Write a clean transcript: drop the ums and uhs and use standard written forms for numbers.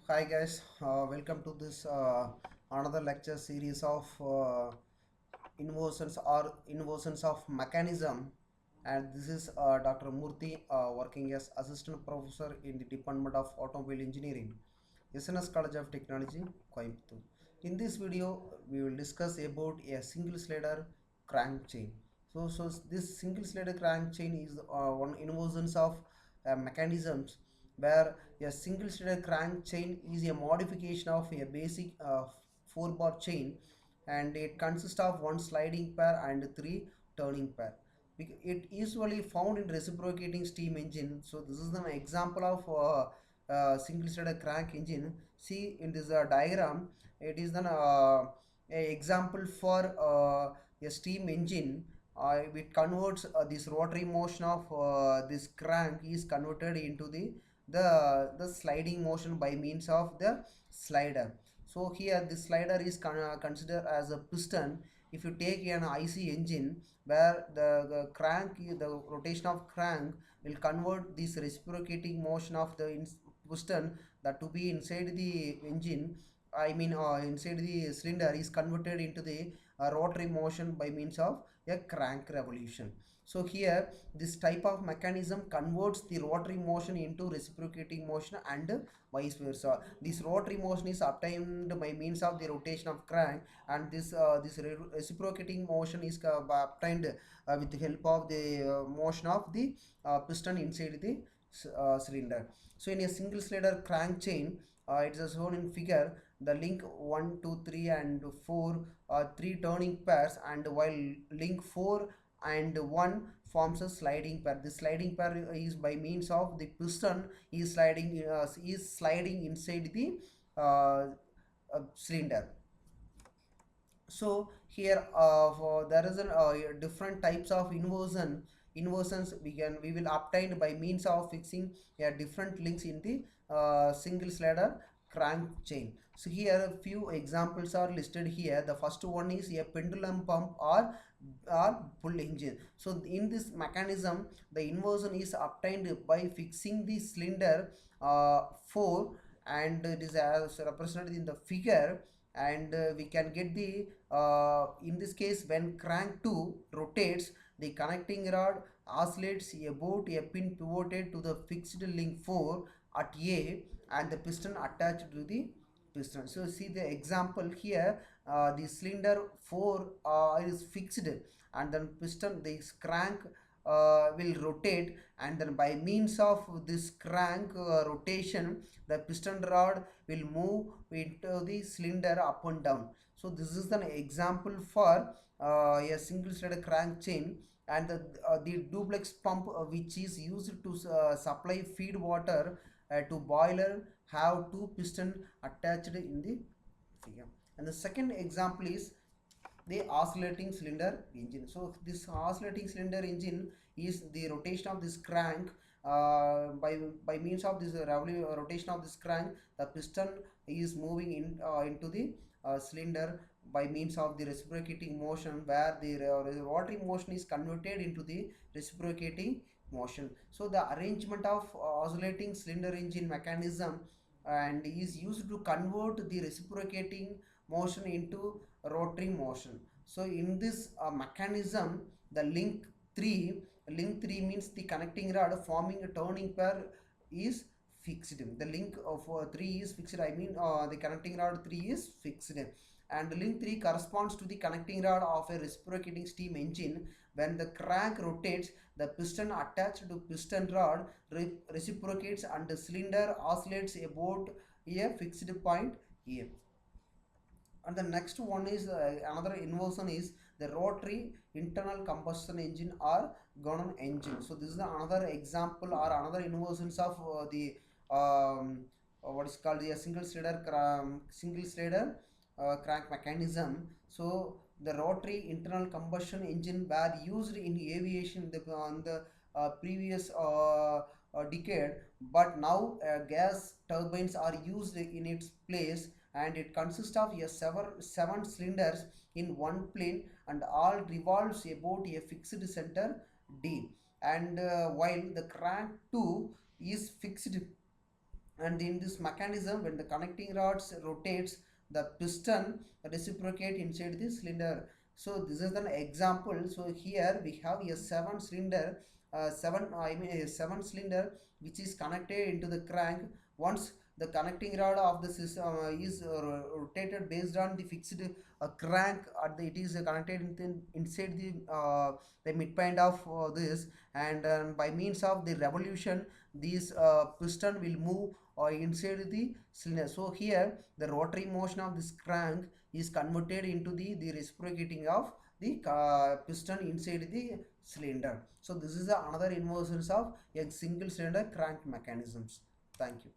Hi guys, welcome to this another lecture series of inversions of mechanism, and this is Dr. Moorthi working as assistant professor in the Department of Automobile Engineering, SNS College of Technology, Coimbatore. In this video, we will discuss about a single slider crank chain. So this single slider crank chain is one inversions of mechanisms where a single threaded crank chain is a modification of a basic 4-bar chain, and it consists of one sliding pair and three turning pair. It usually found in reciprocating steam engine. So this is an example of single threaded crank engine. See in this diagram, it is an a example for a steam engine. It converts this rotary motion of this crank is converted into the sliding motion by means of the slider. So here this slider is considered as a piston. If you take an IC engine where the crank, the rotation of crank will convert this reciprocating motion of the piston that to be inside the engine, I mean inside the cylinder, is converted into the rotary motion by means of a crank revolution. So here this type of mechanism converts the rotary motion into reciprocating motion and vice versa. This rotary motion is obtained by means of the rotation of crank, and this reciprocating motion is obtained with the help of the motion of the piston inside the cylinder. So in a single slider crank chain, it is shown in figure. The link 1, 2, 3 and 4 are three turning pairs, and while link 4 and 1 forms a sliding pair. The sliding pair is by means of the piston is sliding inside the cylinder. So here there is different types of inversions we will obtain by means of fixing different links in the single slider crank chain. So here a few examples are listed here. The first one is a pendulum pump or pull engine. So in this mechanism, the inversion is obtained by fixing the cylinder 4, and it is as represented in the figure. And we can get the in this case, when crank 2 rotates, the connecting rod oscillates about a pin pivoted to the fixed link 4 at A, and the piston attached to the piston. So see the example here, the cylinder 4 is fixed, and then piston, this crank will rotate, and then by means of this crank rotation, the piston rod will move into the cylinder up and down. So this is an example for a single threaded crank chain. And the duplex pump which is used to supply feed water to boiler have two piston attached in the figure. And the second example is the oscillating cylinder engine. So this oscillating cylinder engine is the rotation of this crank. By means of this rotation of this crank, the piston is moving into the cylinder by means of the reciprocating motion, where the rotary motion is converted into the reciprocating motion. So the arrangement of oscillating cylinder engine mechanism and is used to convert the reciprocating motion into rotary motion. So in this mechanism, the link 3 means the connecting rod forming a turning pair is fixed. The link of 3 is fixed, I mean the connecting rod 3 is fixed, and link 3 corresponds to the connecting rod of a reciprocating steam engine. When the crank rotates, the piston attached to piston rod reciprocates, and the cylinder oscillates about a fixed point here. And the next one is another inversion is the rotary internal combustion engine or gun engine. So this is another example or another inversions of the what is called the single slider crank mechanism. So the rotary internal combustion engine were used in aviation on the previous decade, but now gas turbines are used in its place, and it consists of seven cylinders in one plane, and all revolves about a fixed center D. And while the crank 2 is fixed And in this mechanism, when the connecting rods rotates, the piston reciprocate inside the cylinder. So this is an example. So here we have a seven cylinder, a seven cylinder which is connected into the crank. Once the connecting rod of the system is rotated based on the fixed crank at the, it is connected inside the midpoint of this, and by means of the revolution, this piston will move inside the cylinder. So here the rotary motion of this crank is converted into the reciprocating of the piston inside the cylinder. So this is another inversions of a single cylinder crank mechanisms. Thank you.